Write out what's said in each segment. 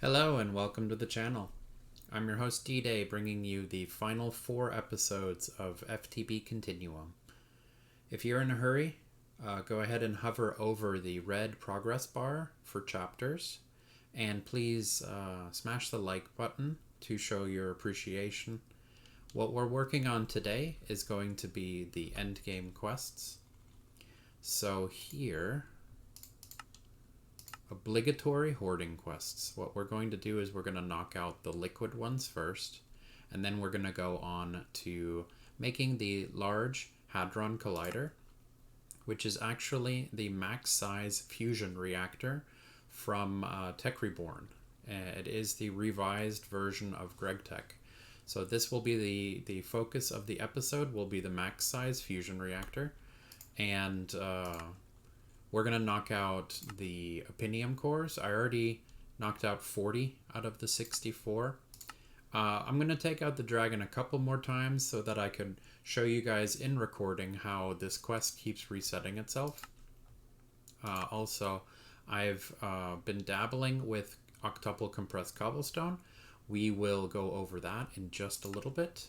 Hello and welcome to the channel. I'm your host D-Day, bringing you the final 4 episodes of FTB Continuum. If you're in a hurry, go ahead and hover over the red progress bar for chapters, and please smash the like button to show your appreciation. What we're working on today is going to be the endgame quests. So here, obligatory hoarding quests. What we're going to do is we're going to knock out the liquid ones first, and then we're going to go on to making the large hadron collider, which is actually the max size fusion reactor from Reborn. It is the revised version of GregTech. So this will be the focus of the episode, will be the max size fusion reactor, and we're going to knock out the Opinium cores. I already knocked out 40 out of the 64. I'm going to take out the dragon a couple more times so that I can show you guys in recording how this quest keeps resetting itself. Also, I've been dabbling with Octuple Compressed Cobblestone. We will go over that in just a little bit.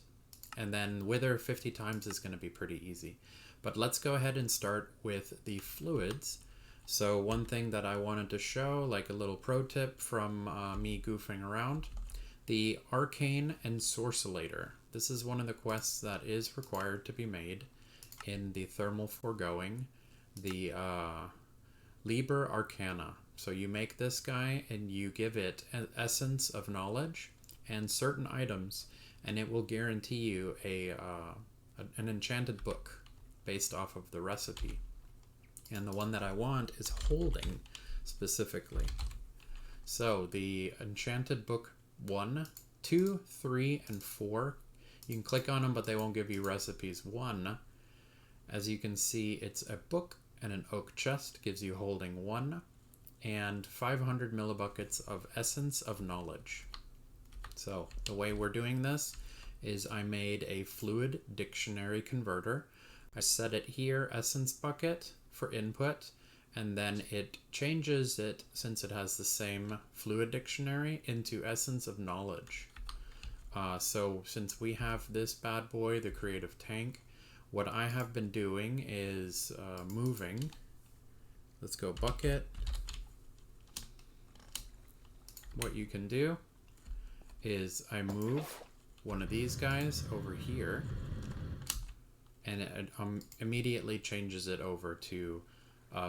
And then Wither 50 times is going to be pretty easy. But let's go ahead and start with the fluids. So one thing that I wanted to show, like a little pro tip from me goofing around, the Arcane Ensorcellator. This is one of the quests that is required to be made in the Thermal Foregoing, the Liber Arcana. So you make this guy and you give it an essence of knowledge and certain items, and it will guarantee you an enchanted book based off of the recipe. And the one that I want is holding specifically. So the enchanted book 1, 2, 3, and 4, you can click on them, but they won't give you recipes. 1, as you can see, it's a book and an oak chest, gives you holding 1, and 500 millibuckets of essence of knowledge. So the way we're doing this is I made a fluid dictionary converter. I set it here, essence bucket, for input, and then it changes it, since it has the same fluid dictionary, into essence of knowledge. So since we have this bad boy, the creative tank, what I have been doing is moving. Let's go bucket. What you can do is I move one of these guys over here, and it immediately changes it over to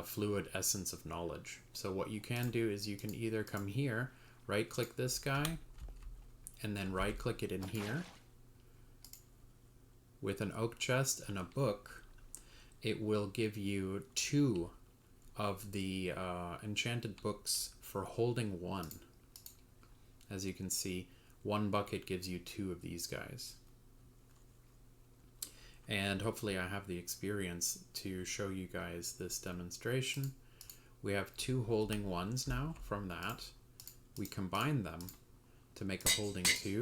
fluid essence of knowledge. So what you can do is you can either come here, right click this guy, and then right click it in here. With an oak chest and a book, it will give you 2 of the enchanted books for holding 1. As you can see, 1 bucket gives you 2 of these guys. And hopefully I have the experience to show you guys this demonstration. We have 2 holding 1s now from that. We combine them to make a holding 2,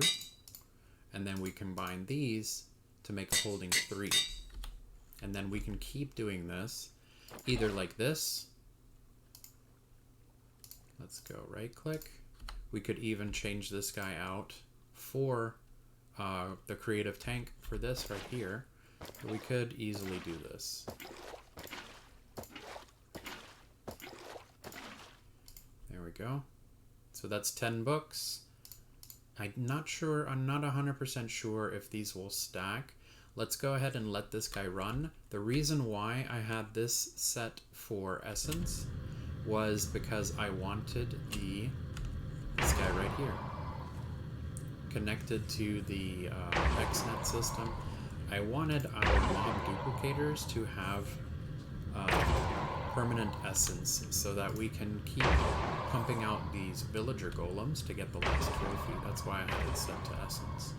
and then we combine these to make a holding 3. And then we can keep doing this either like this. Let's go right click. We could even change this guy out for the creative tank for this right here. We could easily do this. There we go. So that's 10 books. I'm not 100% sure if these will stack. Let's go ahead and let this guy run. The reason why I had this set for essence was because I wanted this guy right here connected to the XNet system. I wanted our mob duplicators to have permanent essence so that we can keep pumping out these villager golems to get the last trophy. That's why I had it set to essence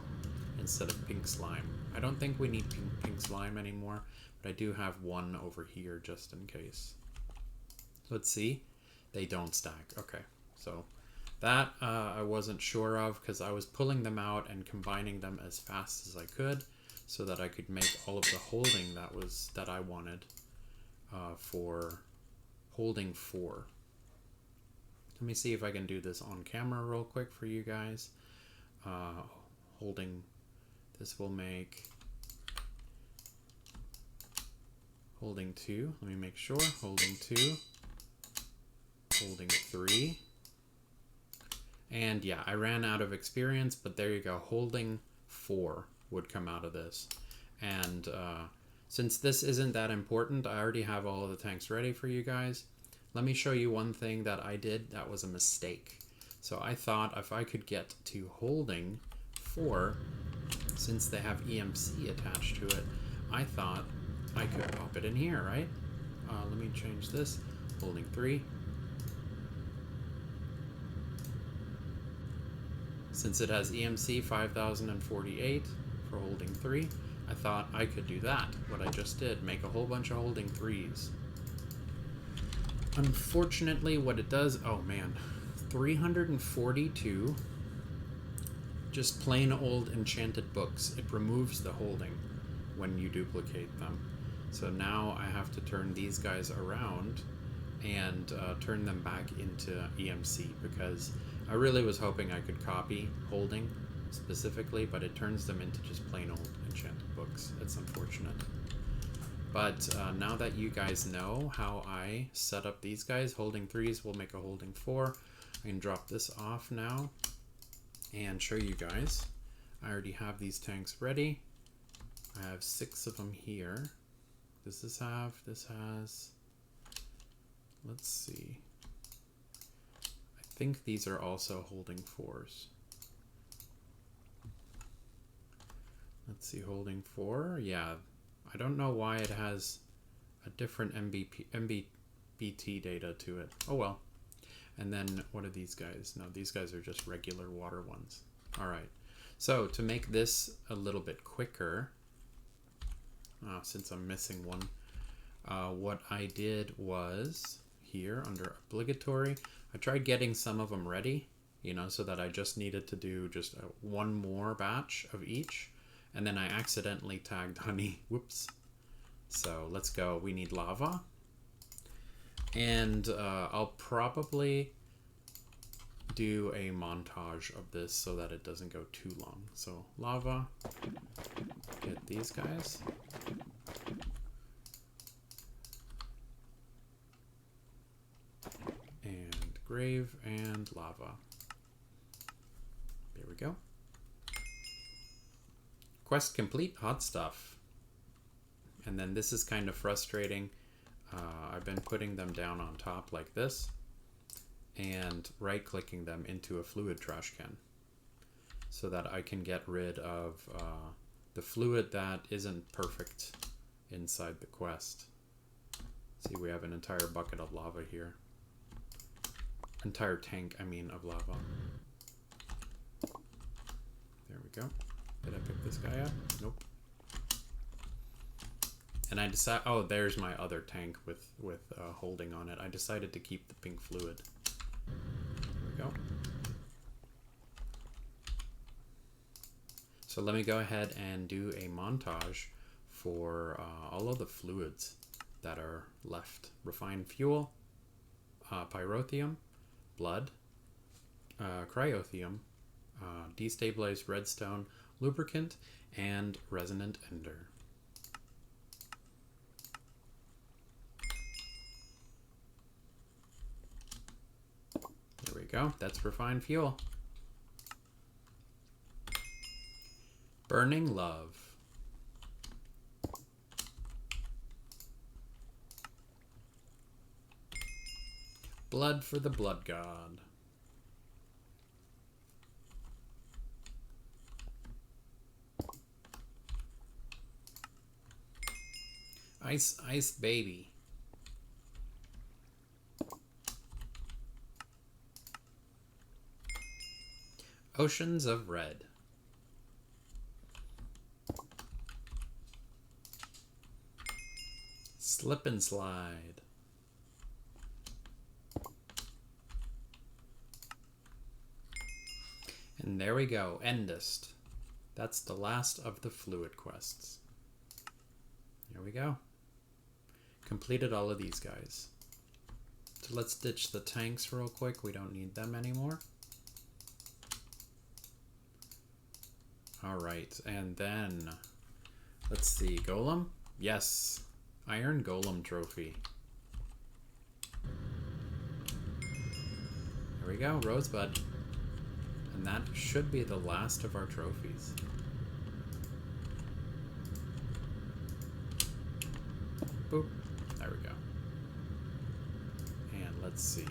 instead of pink slime. I don't think we need pink slime anymore, but I do have 1 over here just in case. Let's see. They don't stack. Okay, so that I wasn't sure of because I was pulling them out and combining them as fast as I could, so that I could make all of the holding that I wanted for holding 4. Let me see if I can do this on camera real quick for you guys. Holding, this will make holding 2. Let me make sure. Holding 2, holding 3. And yeah, I ran out of experience, but there you go. Holding 4 would come out of this. And since this isn't that important, I already have all of the tanks ready for you guys. Let me show you one thing that I did that was a mistake. So I thought if I could get to holding 4, since they have EMC attached to it, I thought I could pop it in here, right? Let me change this. Holding 3. Since it has EMC 5048 for holding 3, I thought I could do that, what I just did, make a whole bunch of holding 3s. Unfortunately, what it does, oh man, 342 just plain old enchanted books. It removes the holding when you duplicate them. So now I have to turn these guys around and turn them back into EMC, because I really was hoping I could copy holding specifically, but it turns them into just plain old enchanted books. It's unfortunate. But now that you guys know how I set up these guys, holding 3s will make a holding 4. I can drop this off now and show you guys. I already have these tanks ready. I have 6 of them here. Does this have, this has, let's see. I think these are also holding 4s. Let's see, holding 4, yeah. I don't know why it has a different MBT data to it. Oh well. And then what are these guys? No, these guys are just regular water ones. All right. So to make this a little bit quicker, since I'm missing one, what I did was here under obligatory, I tried getting some of them ready, you know, so that I just needed to do just one more batch of each. And then I accidentally tagged honey. Whoops. So let's go. We need lava. And I'll probably do a montage of this so that it doesn't go too long. So lava. Get these guys. And grave and lava. There we go. Quest complete, hot stuff. And then this is kind of frustrating. I've been putting them down on top like this and right clicking them into a fluid trash can so that I can get rid of the fluid that isn't perfect inside the quest. See, we have an entire bucket of lava here. Entire tank, I mean, of lava. There we go. Did I pick this guy up? Nope. And I decide, oh, there's my other tank with holding on it. I decided to keep the pink fluid. There we go. So let me go ahead and do a montage for all of the fluids that are left. Refined fuel, pyrotheum, blood, cryotheum, destabilized redstone, lubricant, and resonant ender. There we go. That's refined fuel. Burning love. Blood for the blood god. Ice, ice baby. Oceans of red. Slip and slide. And there we go, Endist. That's the last of the fluid quests. There we go. Completed all of these guys. let's ditch the tanks real quick. We don't need them anymore. All right, and then let's see, golem. Yes, iron golem trophy. There we go, rosebud. And that should be the last of our trophies. Boop. There we go. And let's see.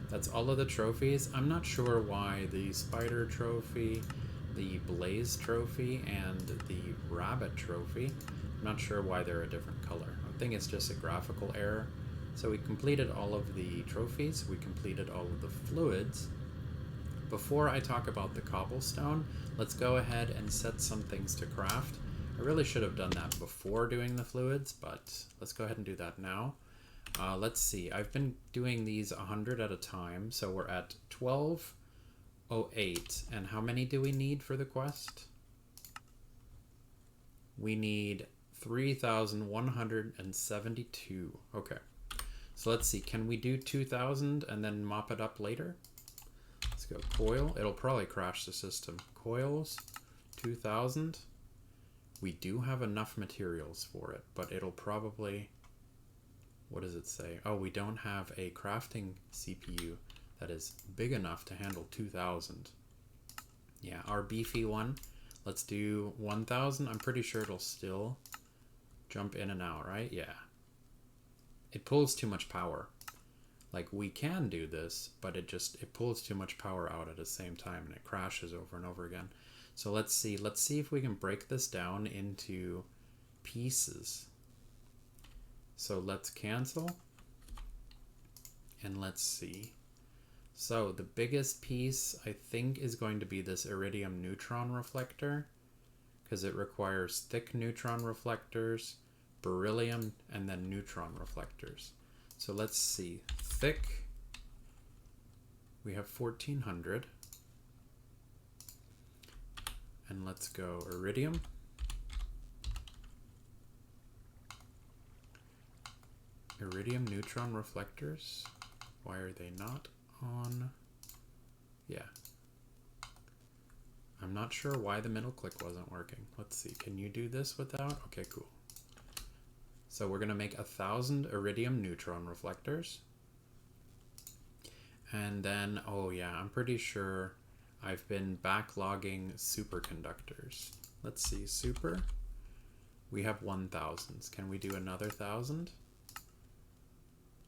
That's all of the trophies. I'm not sure why the spider trophy, the blaze trophy, and the rabbit trophy, I'm not sure why they're a different color. I think it's just a graphical error. So we completed all of the trophies. We completed all of the fluids. Before I talk about the cobblestone, let's go ahead and set some things to craft. I really should have done that before doing the fluids, but let's go ahead and do that now. Let's see, I've been doing these 100 at a time, so we're at 1208. And how many do we need for the quest? We need 3,172. Okay, so let's see, can we do 2,000 and then mop it up later? Let's go coil. It'll probably crash the system. Coils, 2,000. We do have enough materials for it, but it'll probably... What does it say? Oh, we don't have a crafting CPU that is big enough to handle 2,000. Yeah, our beefy one. Let's do 1,000. I'm pretty sure it'll still jump in and out, right? Yeah. It pulls too much power. Like, we can do this, but it pulls too much power out at the same time and it crashes over and over again. So let's see if we can break this down into pieces. So let's cancel and let's see. So the biggest piece I think is going to be this iridium neutron reflector, because it requires thick neutron reflectors, beryllium, and then neutron reflectors. So let's see, thick, we have 1,400. And let's go iridium. Iridium neutron reflectors. Why are they not on? Yeah. I'm not sure why the middle click wasn't working. Let's see, can you do this without? Okay, cool. So we're gonna make 1,000 iridium neutron reflectors. And then, oh yeah, I'm pretty sure I've been backlogging superconductors. Let's see, super. We have 1,000. Can we do another 1,000?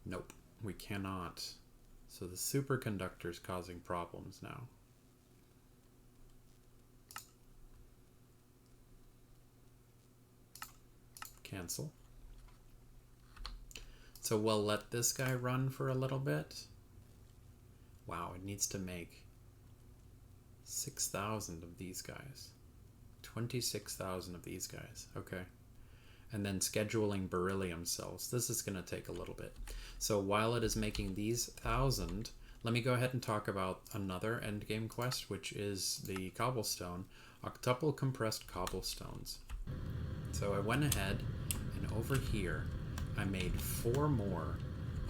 Nope, we cannot. So the superconductor's causing problems now. Cancel. So we'll let this guy run for a little bit. Wow, it needs to make 6,000 of these guys. 26,000 of these guys. Okay. And then scheduling beryllium cells. This is going to take a little bit. So while it is making these 1,000, let me go ahead and talk about another endgame quest, which is the cobblestone, Octuple Compressed Cobblestones. So I went ahead and over here, I made 4 more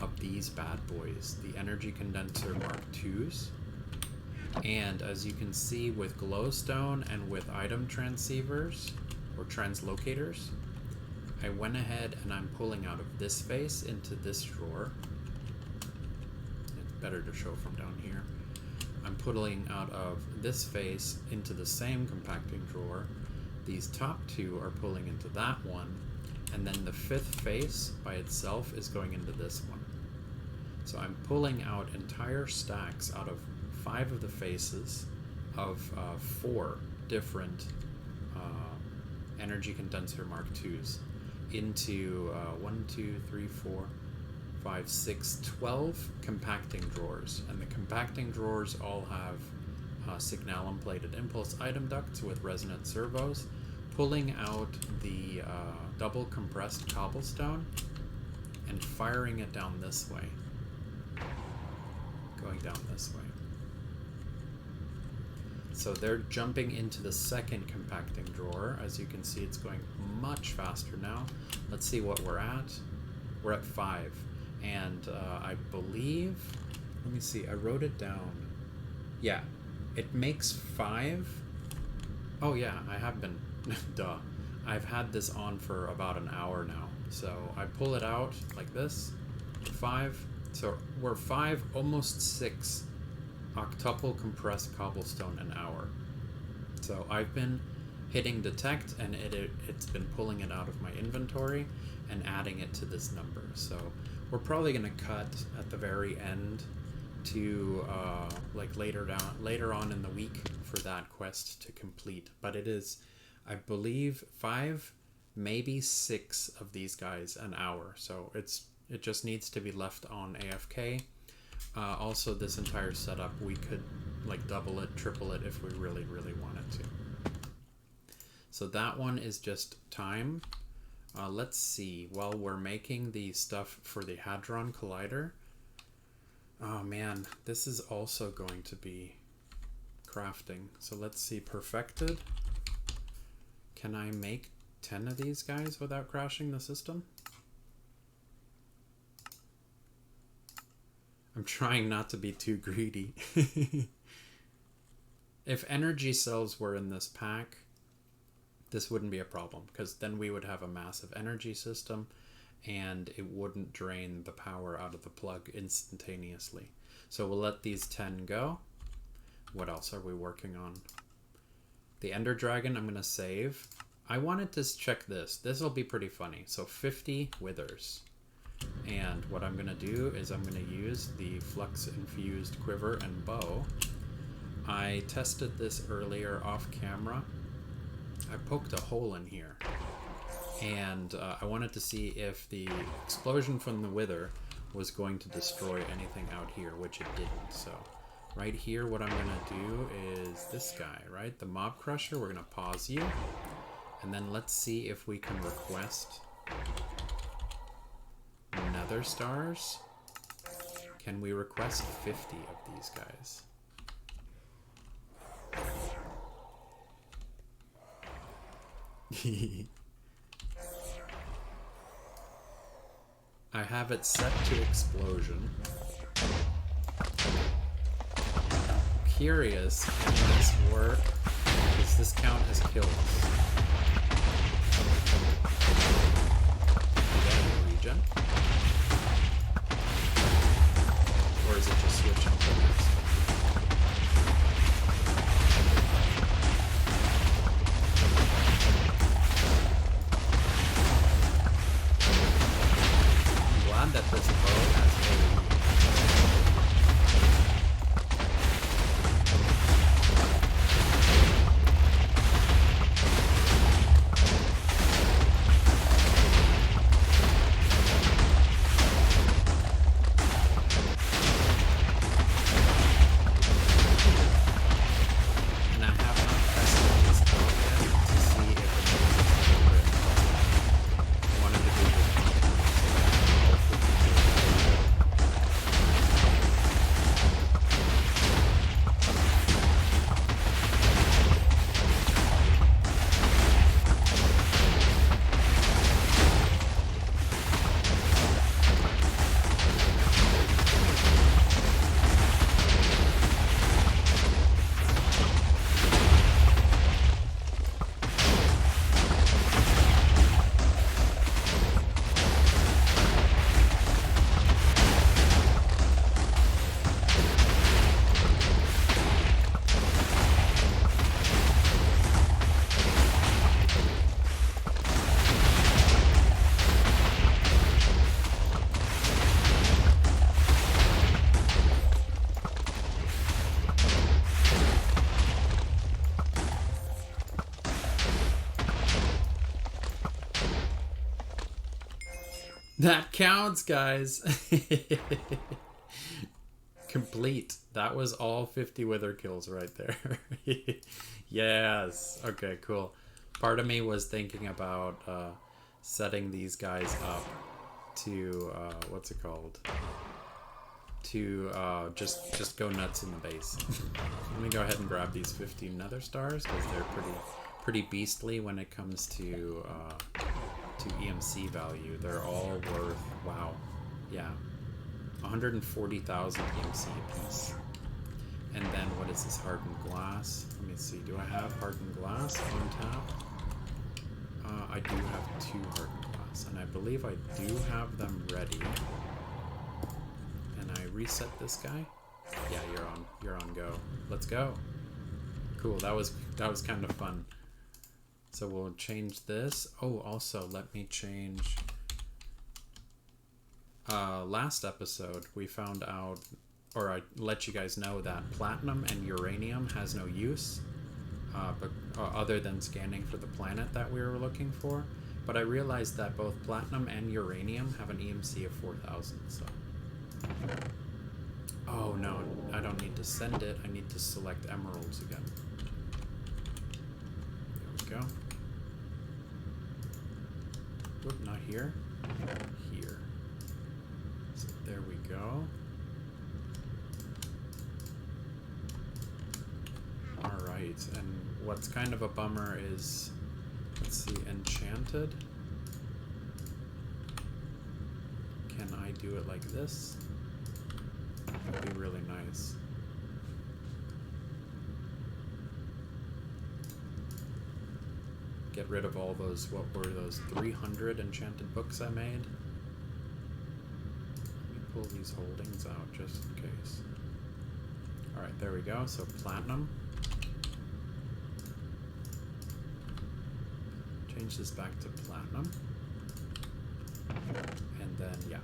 of these bad boys, the Energy Condenser Mark IIs. And as you can see with glowstone and with item transceivers or translocators, I went ahead and I'm pulling out of this face into this drawer. It's better to show from down here. I'm pulling out of this face into the same compacting drawer. These top 2 are pulling into that one, and then the 5th face by itself is going into this one. So I'm pulling out entire stacks out of 5 of the faces of 4 different Energy Condenser Mark IIs into 12 compacting drawers. And the compacting drawers all have signalum plated impulse item ducts with resonant servos, pulling out the double compressed cobblestone and firing it down this way. Going down this way. So they're jumping into the second compacting drawer. As you can see, it's going much faster now. Let's see what we're at. We're at 5. And I believe, let me see, I wrote it down. Yeah, it makes 5. Oh yeah, I have been, duh. I've had this on for about an hour now. So I pull it out like this, 5. So we're 5, almost 6 Octuple Compressed Cobblestone an hour. So I've been hitting detect, and it's been pulling it out of my inventory and adding it to this number. So we're probably going to cut at the very end to like later on in the week for that quest to complete. But it is, I believe, 5, maybe 6 of these guys an hour. So it just needs to be left on AFK. Also, this entire setup, we could like double it, triple it if we really, really wanted to. So that one is just time. Let's see, while we're making the stuff for the Hadron Collider, oh man, this is also going to be crafting. So let's see, perfected. Can I make 10 of these guys without crashing the system? I'm trying not to be too greedy. If energy cells were in this pack, this wouldn't be a problem, because then we would have a massive energy system and it wouldn't drain the power out of the plug instantaneously. So we'll let these 10 go. What else are we working on? The Ender Dragon, I'm going to save. I wanted to check this. This will be pretty funny. So 50 withers. And what I'm going to do is I'm going to use the Flux Infused Quiver and Bow. I tested this earlier off camera. I poked a hole in here, and I wanted to see if the explosion from the wither was going to destroy anything out here, which it didn't. So right here, what I'm going to do is this guy, right? The Mob Crusher, we're going to pause you, and then let's see if we can request Nether Stars. Can we request 50 of these guys? I have it set to explosion. I'm curious, can this work? Does this count as kills? Regen? Or is it just switching to the next one? That this bow has and I have not tested this out yet to see if it is I wanted to do this. That counts, guys. Complete. That was all 50 wither kills right there. Yes. Okay, cool. Part of me was thinking about setting these guys up to what's it called? To just go nuts in the base. Let me go ahead and grab these 15 nether stars because they're pretty beastly when it comes to EMC value. They're all worth, wow, yeah, 140,000 EMC apiece. And then what is this hardened glass? Let me see. Do I have hardened glass on tap? I do have 2 hardened glass, and I believe I do have them ready. And I reset this guy. Yeah, you're on go. Let's go. Cool. That was kind of fun. So we'll change this. Oh, also let me change. Last episode we found out, or I let you guys know, that platinum and uranium has no use, but other than scanning for the planet that we were looking for. But I realized that both platinum and uranium have an EMC of 4,000. So. Oh no, I don't need to send it. I need to select emeralds again. There we go. Oop, not here. Here. So there we go. Alright, and what's kind of a bummer is, let's see, enchanted. Can I do it like this? That'd be really nice. Get rid of all those, what were those 300 enchanted books I made? Let me pull these holdings out just in case. Alright, there we go. So platinum. Change this back to platinum. And then, yeah.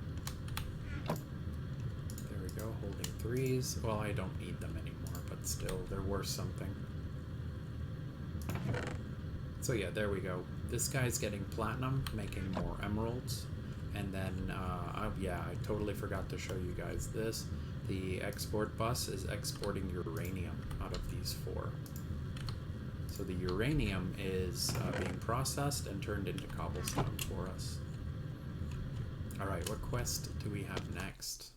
There we go, holding 3s. Well, I don't need them anymore, but still, they're worth something. So yeah, there we go. This guy's getting platinum, making more emeralds. And then, yeah, I totally forgot to show you guys this. The export bus is exporting uranium out of these 4. So the uranium is being processed and turned into cobblestone for us. Alright, what quest do we have next?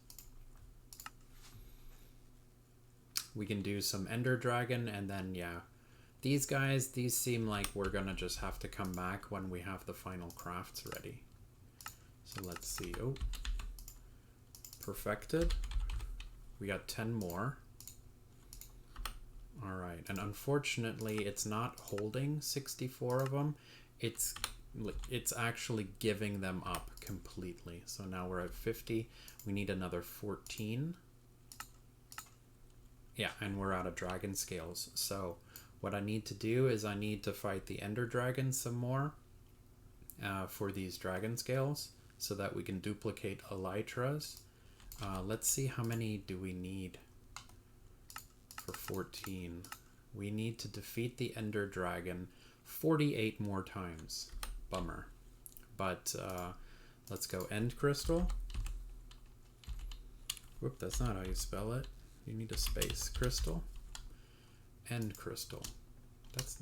We can do some Ender Dragon, and then, yeah. These guys, these seem like we're gonna just have to come back when we have the final crafts ready. So let's see. Oh. Perfected. We got 10 more. Alright, and unfortunately it's not holding 64 of them. It's actually giving them up completely. So now we're at 50. We need another 14. Yeah, and we're out of dragon scales. So what I need to do is I need to fight the Ender Dragon some more for these dragon scales so that we can duplicate elytras. Let's see, how many do we need for 14? We need to defeat the Ender Dragon 48 more times. Bummer. But let's go End Crystal. Whoop, that's not how you spell it. You need a space. Crystal. End Crystal. That's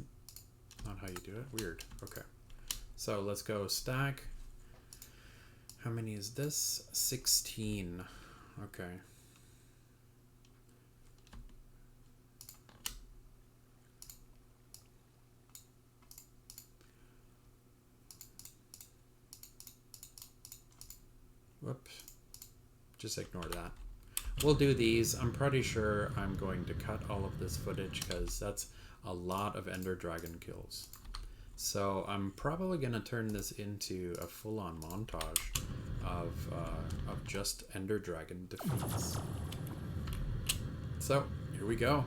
not how you do it. Weird. Okay. So let's go stack. How many is this? 16. Okay. Whoops. Just ignore that. We'll do these. I'm pretty sure I'm going to cut all of this footage because that's a lot of Ender Dragon kills. So I'm probably going to turn this into a full-on montage of just Ender Dragon defeats. So here we go.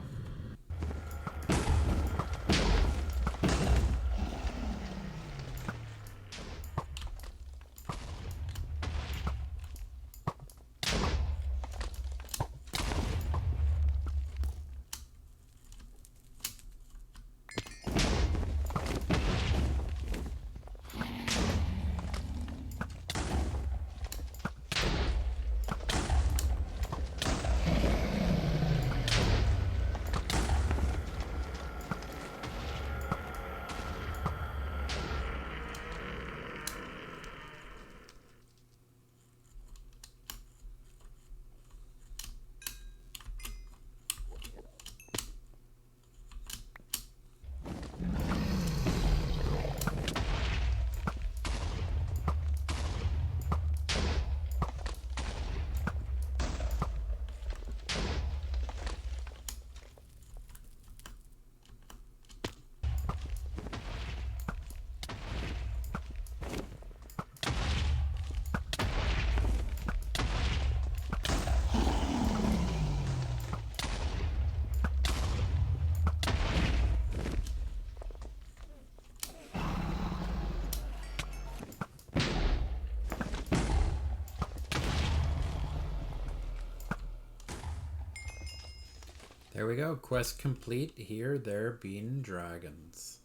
There we go. Quest complete. Here there being dragons.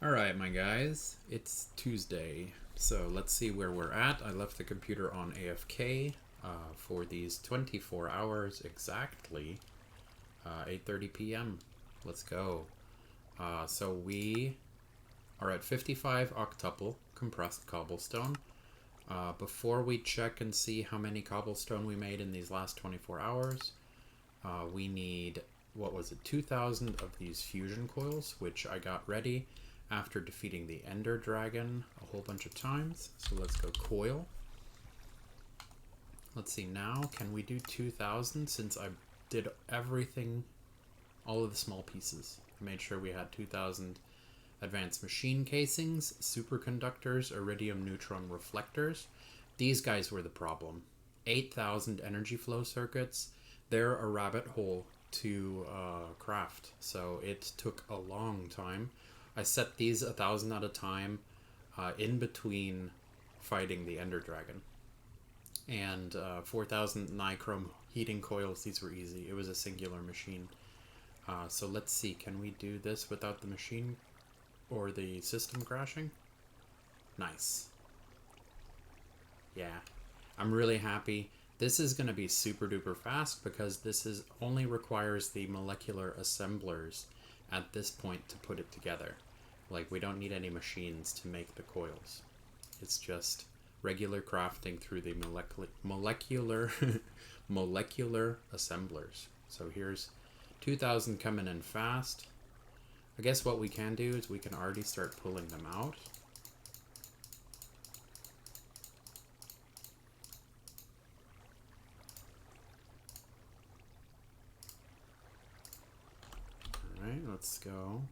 Alright, my guys. It's Tuesday. So let's see where we're at. I left the computer on AFK for these 24 hours exactly. 8:30 p.m. Let's go. So we are at 55 Octuple Compressed Cobblestone. Before we check and see how many cobblestone we made in these last 24 hours, we need, what was it, 2,000 of these fusion coils, which I got ready after defeating the Ender Dragon a whole bunch of times. So let's go coil. Let's see now, can we do 2,000 since I did everything, all of the small pieces. I made sure we had 2,000 advanced machine casings, superconductors, iridium neutron reflectors. These guys were the problem. 8,000 energy flow circuits. They're a rabbit hole to craft, so it took a long time. I set these 1,000 at a time in between fighting the Ender Dragon. And 4,000 nichrome heating coils. These were easy. It was a singular machine. So let's see, can we do this without the machine or the system crashing? Nice. Yeah, I'm really happy. This is going to be super duper fast because this is only requires the molecular assemblers at this point to put it together. Like, we don't need any machines to make the coils. It's just regular crafting through the molecular assemblers. So here's 2,000 coming in fast. I guess what we can do is we can already start pulling them out. Alright, let's go.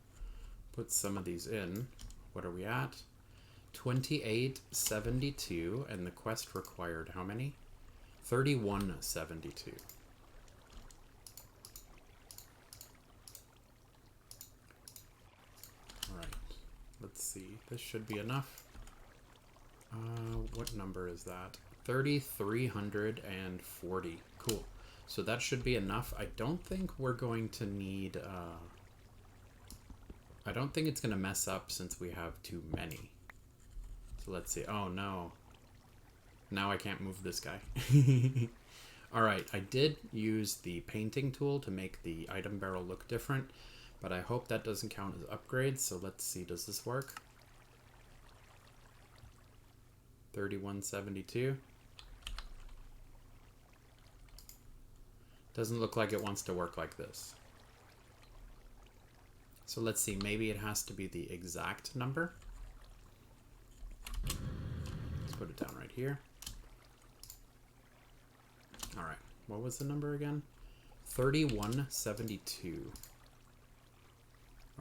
Put some of these in. What are we at? 2872, and the quest required how many? 3172. Alright, let's see. This should be enough. What number is that? 3,340. Cool. So that should be enough. I don't think we're going to need... I don't think it's going to mess up since we have too many. So let's see. Oh, no. Now I can't move this guy. Alright, I did use the painting tool to make the item barrel look different, but I hope that doesn't count as upgrades. So let's see, does this work? 3172. Doesn't look like it wants to work like this. So let's see, maybe it has to be the exact number. Let's put it down right here. All right, what was the number again? 3172.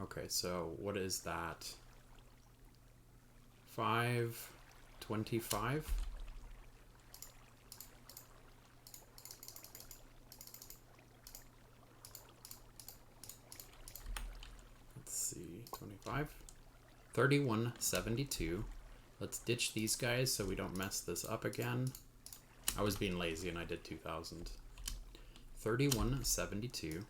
Okay, so what is that? 525? Let's see, 25. 3172. Let's ditch these guys so we don't mess this up again. I was being lazy and I did 2,000. 3172.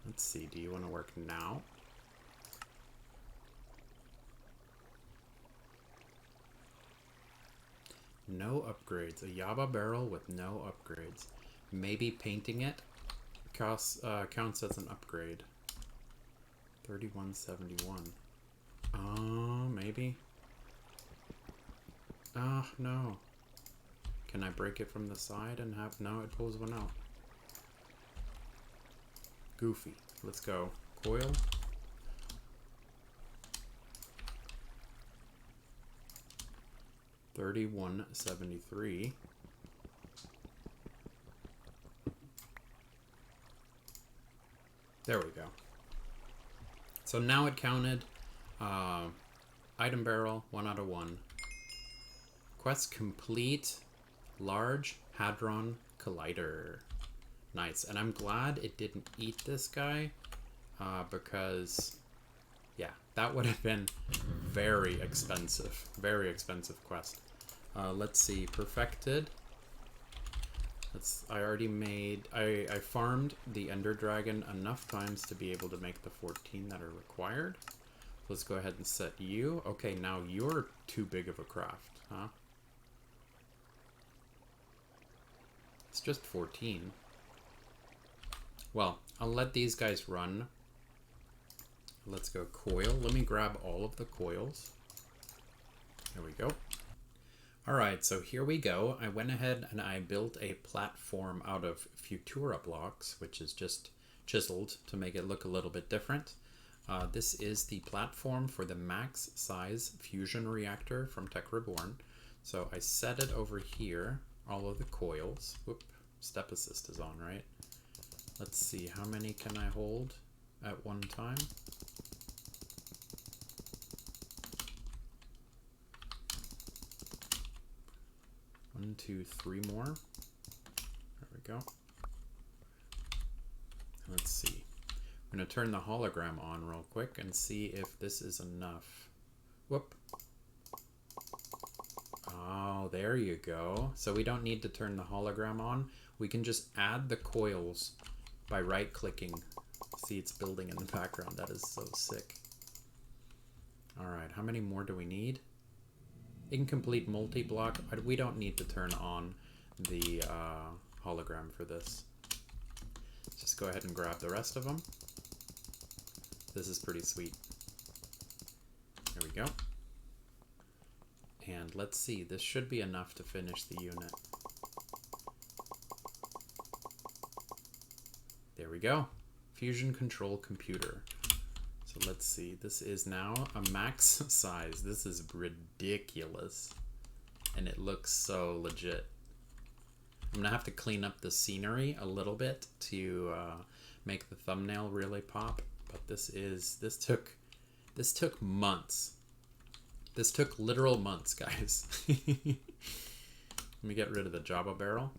Let's see, do you want to work now? No upgrades. A Yaba barrel with no upgrades. Maybe painting it counts as an upgrade. 3171. Maybe. No. Can I break it from the side and have... No, it pulls one out. Goofy. Let's go. Coil. $31.73. There we go. So now it counted. Item barrel, 1 out of 1. Quest complete. Large Hadron Collider. Nice. And I'm glad it didn't eat this guy. because, yeah, that would have been very expensive. Very expensive quest. Let's see, perfected. I already made, I farmed the Ender Dragon enough times to be able to make the 14 that are required. Let's go ahead and set you. Okay, now you're too big of a craft, huh? It's just 14. Well, I'll let these guys run. Let's go coil. Let me grab all of the coils. There we go. Alright, so here we go. I went ahead and I built a platform out of Futura blocks, which is just chiseled to make it look a little bit different. This is the platform for the max size fusion reactor from Tech Reborn. So I set it over here, all of the coils. Whoop, step assist is on, right? Let's see, how many can I hold at one time? One, two, three more. There we go. Let's see. I'm going to turn the hologram on real quick and see if this is enough. Whoop. Oh, there you go. So we don't need to turn the hologram on. We can just add the coils by right-clicking. See, it's building in the background. That is so sick. All right, how many more do we need? Incomplete multi-block. We don't need to turn on the hologram for this. Just go ahead and grab the rest of them. This is pretty sweet. There we go. And let's see, this should be enough to finish the unit. There we go. Fusion control computer. So let's see, this is now a max size. This is ridiculous. And it looks so legit. I'm gonna have to clean up the scenery a little bit to make the thumbnail really pop. But this took months. This took literal months, guys. Let me get rid of the Java barrel.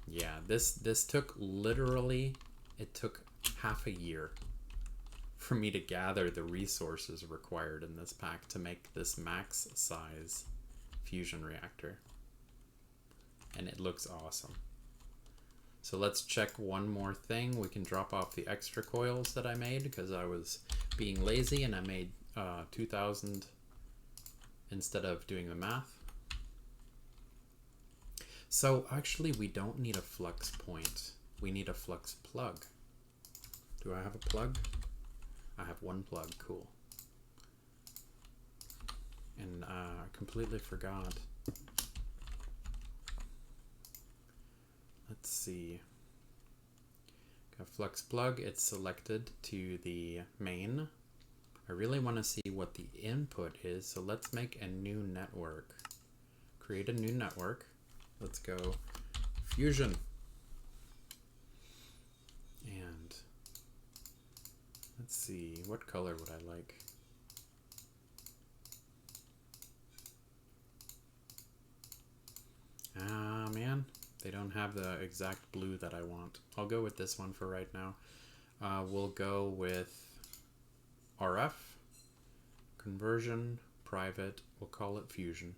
Yeah, this took literally, it took half a year for me to gather the resources required in this pack to make this max size fusion reactor. And it looks awesome. So let's check one more thing. We can drop off the extra coils that I made because I was being lazy and I made 2,000 instead of doing the math. So actually we don't need a flux point. We need a flux plug. Do I have a plug? I have one plug, cool. And I completely forgot. Let's see. Got flux plug, it's selected to the main. I really want to see what the input is, so let's make a new network. Create a new network. Let's go fusion. And let's see, what color would I like? Ah, man, they don't have the exact blue that I want. I'll go with this one for right now. We'll go with RF, conversion, private, we'll call it fusion.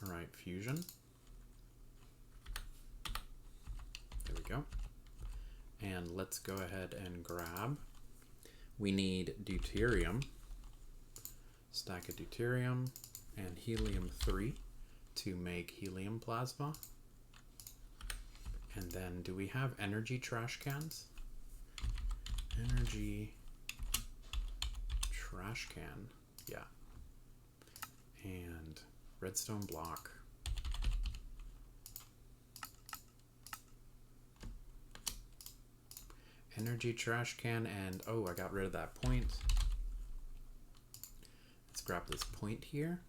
All right, fusion. There we go. And let's go ahead and grab. We need deuterium, stack of deuterium, and helium-3 to make helium plasma. And then do we have energy trash cans? Energy trash can, yeah. And redstone block. Energy trash can, and oh, I got rid of that point. Let's grab this point here.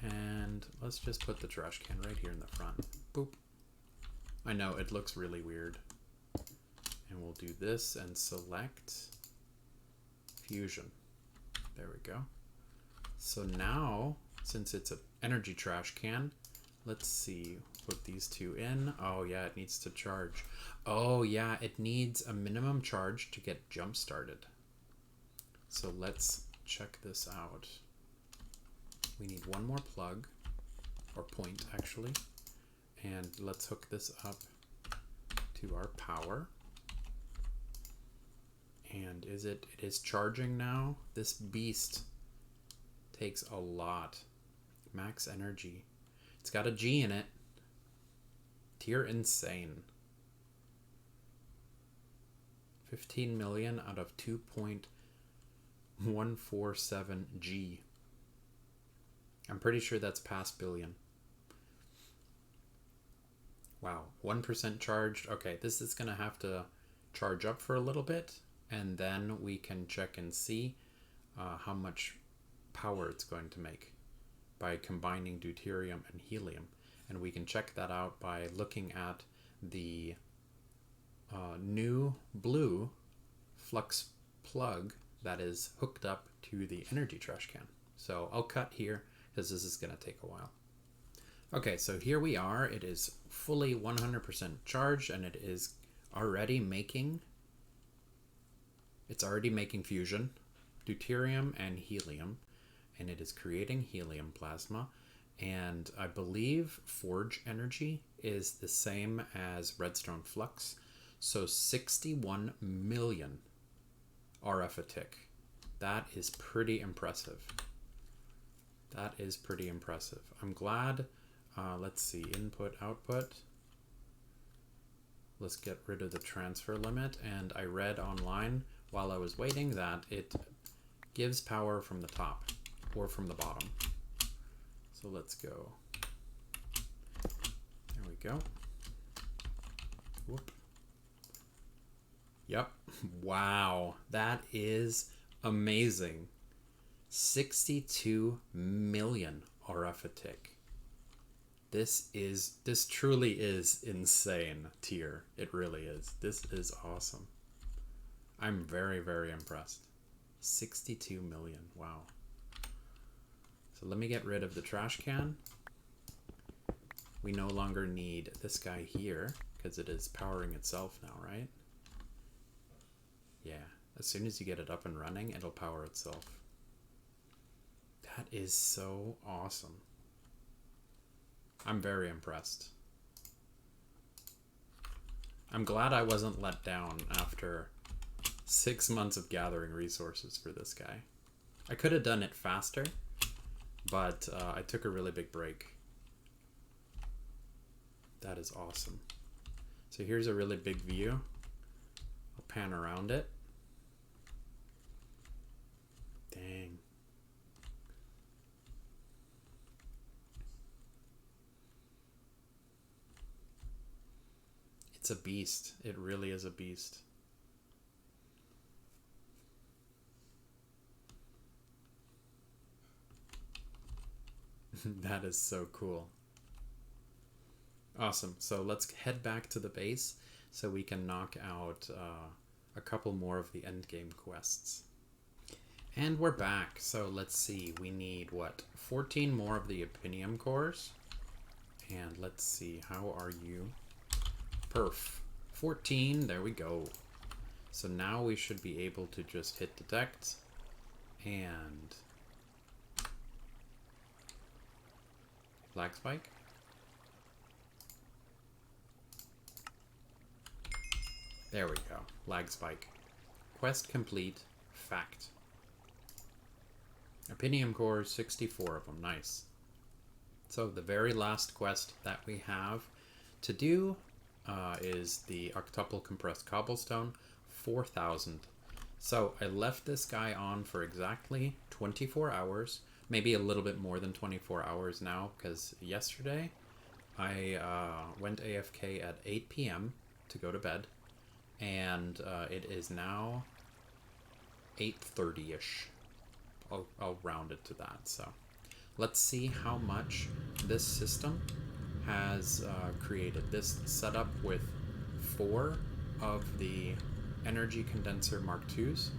And let's just put the trash can right here in the front. Boop. I know, it looks really weird. And we'll do this and select fusion. There we go. So now, since it's an energy trash can, let's see. put these two in. Oh yeah, it needs to charge. Oh yeah, it needs a minimum charge to get jump started. So let's check this out. We need one more plug, or point actually, and let's hook this up to our power. And it is charging now. This beast takes a lot. Max energy. It's got a G in it. Tier insane. 15 million out of 2.147 G. I'm pretty sure that's past billion. Wow, 1% charged. Okay, this is gonna have to charge up for a little bit, and then we can check and see how much power it's going to make by combining deuterium and helium. And we can check that out by looking at the new blue flux plug that is hooked up to the energy trash can. So I'll cut here because this is going to take a while. Okay, so here we are. It is fully 100% charged, and it is already making fusion, deuterium and helium, and it is creating helium plasma. And I believe forge energy is the same as redstone flux, so 61 million RF a tick. That is pretty impressive. That is pretty impressive. I'm glad. Let's see, input, output. Let's get rid of the transfer limit. And I read online while I was waiting that it gives power from the top or from the bottom. So let's go. There we go. Whoop. Yep. Wow. That is amazing. 62 million RF a tick. This truly is insane tier. It really is. This is awesome. I'm very, very impressed. 62 million. Wow. So let me get rid of the trash can. We no longer need this guy here because it is powering itself now, right? Yeah. As soon as you get it up and running, it'll power itself. That is so awesome. I'm very impressed. I'm glad I wasn't let down after 6 months of gathering resources for this guy. I could have done it faster, but I took a really big break. That is awesome. So here's a really big view. I'll pan around it. Dang. It's a beast. It really is a beast. That is so cool. Awesome. So let's head back to the base so we can knock out a couple more of the end game quests. And we're back. So let's see. We need, what, 14 more of the Opinium cores. And let's see. How are you? Perf. 14. There we go. So now we should be able to just hit detect and lag spike. There we go. Lag spike. Quest complete. Fact. Opinium cores, 64 of them. Nice. So the very last quest that we have to do is the Octuple Compressed Cobblestone, 4,000. So I left this guy on for exactly 24 hours. Maybe a little bit more than 24 hours now, because yesterday I went AFK at 8 p.m. to go to bed, and it is now 8:30ish. I'll round it to that. So let's see how much this system has created. This setup with 4 of the energy condenser Mark IIs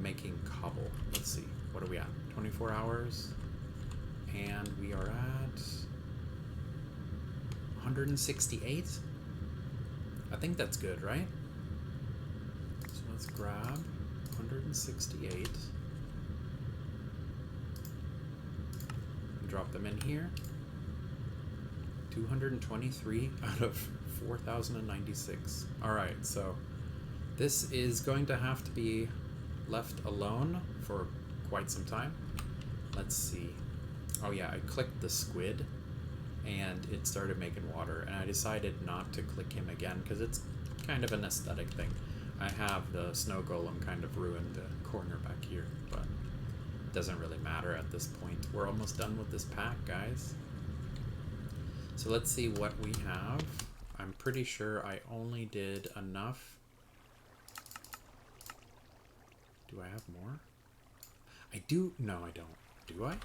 making cobble. Let's see, what are we at? 24 hours, and we are at 168? I think that's good, right? So let's grab 168. Drop them in here. 223 out of 4,096. Alright, so this is going to have to be left alone for quite some time. Let's see. Oh yeah, I clicked the squid and it started making water, and I decided not to click him again because it's kind of an aesthetic thing. I have the snow golem kind of ruined the corner back here, but it doesn't really matter at this point. We're almost done with this pack, guys. So let's see what we have. I'm pretty sure I only did enough. Do I have more? I do. No, I don't. Do I?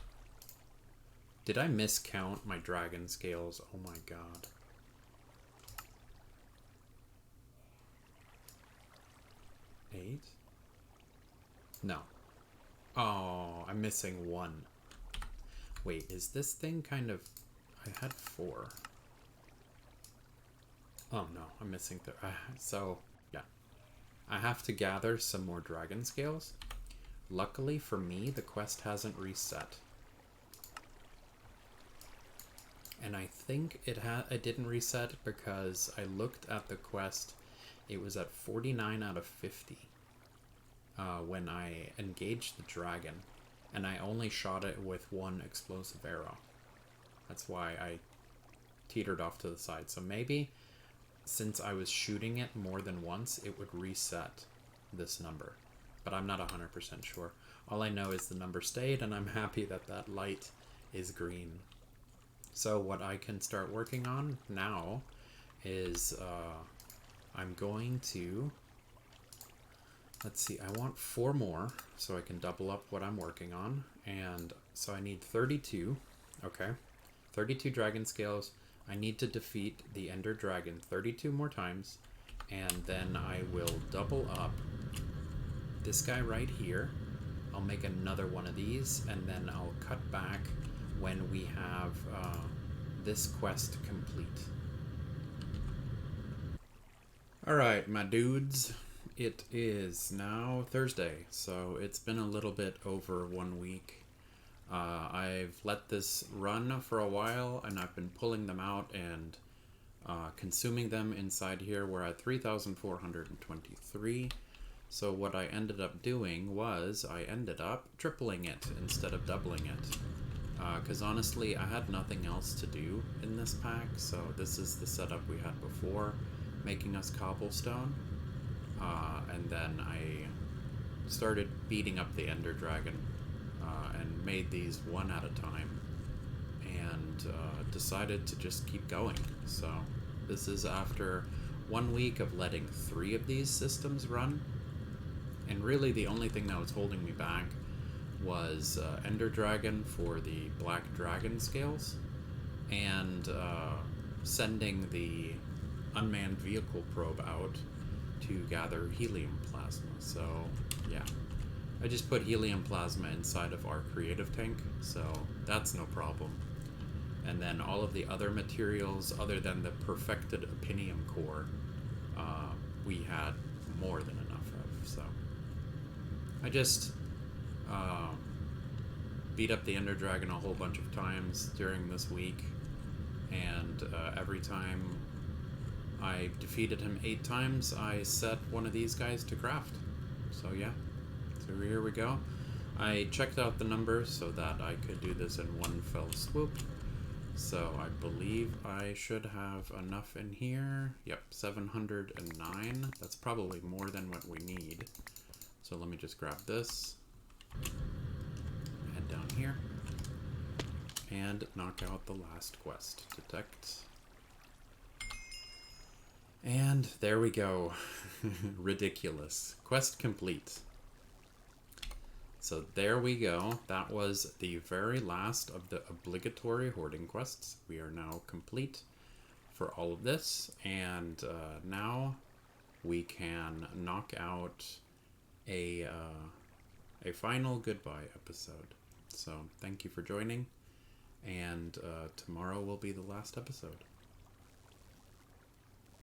Did I miscount my dragon scales? Oh my god. 8? No. Oh, I'm missing 1. Wait, is this thing kind of... I had 4. Oh no, I'm missing... So, yeah. I have to gather some more dragon scales. Luckily for me, the quest hasn't reset. And I think it didn't reset because I looked at the quest. It was at 49 out of 50 when I engaged the dragon. And I only shot it with 1 explosive arrow. That's why I teetered off to the side. So maybe since I was shooting it more than once, it would reset this number. But I'm not 100% sure. All I know is the number stayed, and I'm happy that that light is green. So what I can start working on now is I'm going to... Let's see, I want 4 more so I can double up what I'm working on. And so I need 32. Okay. 32 dragon scales. I need to defeat the Ender Dragon 32 more times. And then I will double up this guy right here. I'll make another one of these, and then I'll cut back when we have this quest complete. Alright, my dudes. It is now Thursday, so it's been a little bit over 1 week. I've let this run for a while, and I've been pulling them out and consuming them inside here. We're at 3,423. So what I ended up doing was I ended up tripling it instead of doubling it. Because honestly, I had nothing else to do in this pack, so this is the setup we had before, making us cobblestone. And then I started beating up the Ender Dragon and made these one at a time, and decided to just keep going. So this is after 1 week of letting 3 of these systems run, and really the only thing that was holding me back was Ender Dragon for the Black Dragon scales, and sending the unmanned vehicle probe out to gather helium plasma. So yeah, I just put helium plasma inside of our creative tank, so that's no problem. And then all of the other materials, other than the perfected Opinium core, we had more than enough of. So I just beat up the Ender Dragon a whole bunch of times during this week, and every time I defeated him 8 times, I set one of these guys to craft. So yeah, so here we go. I checked out the numbers so that I could do this in one fell swoop. So I believe I should have enough in here. Yep, 709. That's probably more than what we need. So let me just grab this, head down here, and knock out the last quest. Detect. And there we go. Ridiculous. Quest complete. So there we go. That was the very last of the obligatory hoarding quests. We are now complete for all of this, and now we can knock out a final goodbye episode. So thank you for joining, and tomorrow will be the last episode.